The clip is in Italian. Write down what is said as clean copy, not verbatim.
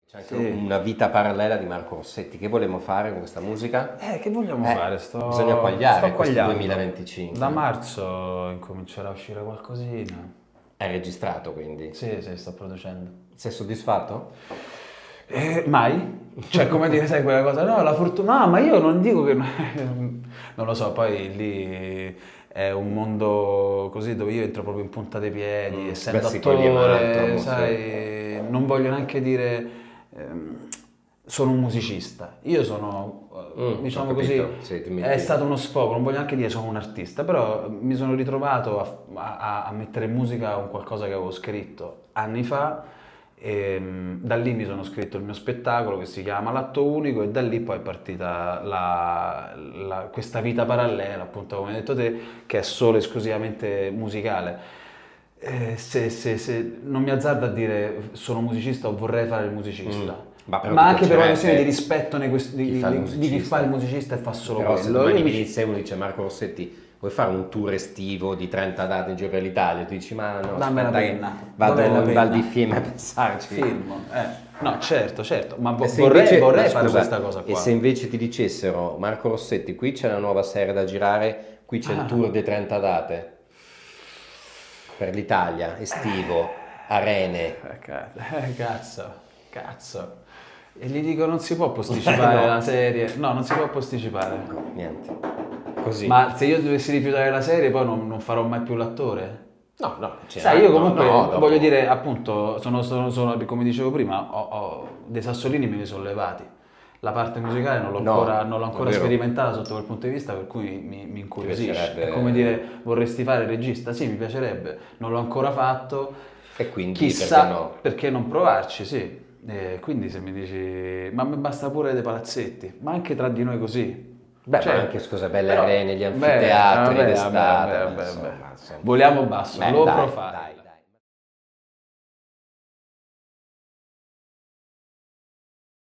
C'è anche Sì. una vita parallela di Marco Rossetti. Che vogliamo fare con questa musica? Che vogliamo fare? Bisogna quagliare sto questo quagliando. 2025. Da marzo incomincerà a uscire qualcosina. È registrato quindi. Sì, sto producendo. Sei soddisfatto? Mai? Cioè, come dire, sai quella cosa? No, la fortuna... No, ma io non dico che... Non lo so, poi lì è un mondo così dove io entro proprio in punta dei piedi, essendo Beh, si coglie molto, attore, molto. sai, non voglio neanche dire sono un musicista. Io sono, diciamo ho così, capito. Sì, tu mi è dici. stato uno sfogo, non voglio neanche dire sono un artista, però mi sono ritrovato a mettere in musica un qualcosa che avevo scritto anni fa. E da lì mi sono scritto il mio spettacolo che si chiama L'atto unico e da lì poi è partita questa vita parallela, appunto come hai detto te, che è solo esclusivamente musicale. Se non mi azzardo a dire sono musicista o vorrei fare il musicista, Ma però ma ti anche per una piacerebbe questione di rispetto chi fa il di chi fa il musicista. musicista e fa solo Però se quello. domani Io mi- venisse uno e dice Marco Rossetti, vuoi fare un tour estivo di 30 date in giro per l'Italia? Tu dici, ma no, Dammi la aspetta che penna. vado Dov'è la in penna? Val di Fiemme a pensarci. Film, No, certo, ma E se vorrei, invece- vorrei ma fare scusa, questa cosa E qua. se invece ti dicessero, Marco Rossetti, qui c'è una nuova serie da girare, qui c'è il tour di 30 date per l'Italia, estivo, arene. Cazzo. E gli dico non si può posticipare No. la serie. No, non si può posticipare. Niente. Così. Ma se io dovessi rifiutare la serie poi non farò mai più l'attore? No, Sai, io comunque dopo- voglio dire, appunto, come dicevo prima, dei sassolini me li sono levati. La parte musicale non l'ho No, ancora davvero? sperimentata sotto quel punto di vista, per cui mi incuriosisce. piacerebbe- È come dire, vorresti fare il regista? Sì, mi piacerebbe, non l'ho ancora fatto. E quindi Chissà, perché no? perché non provarci, sì. Quindi se mi dici, ma a me basta pure dei palazzetti, ma anche tra di noi così. Beh, Cioè, ma anche, scusa, belle però- arene, gli anfiteatri vabbè, d'estate. vabbè. Insomma. Voliamo basso, Beh, low dai, profile. dai.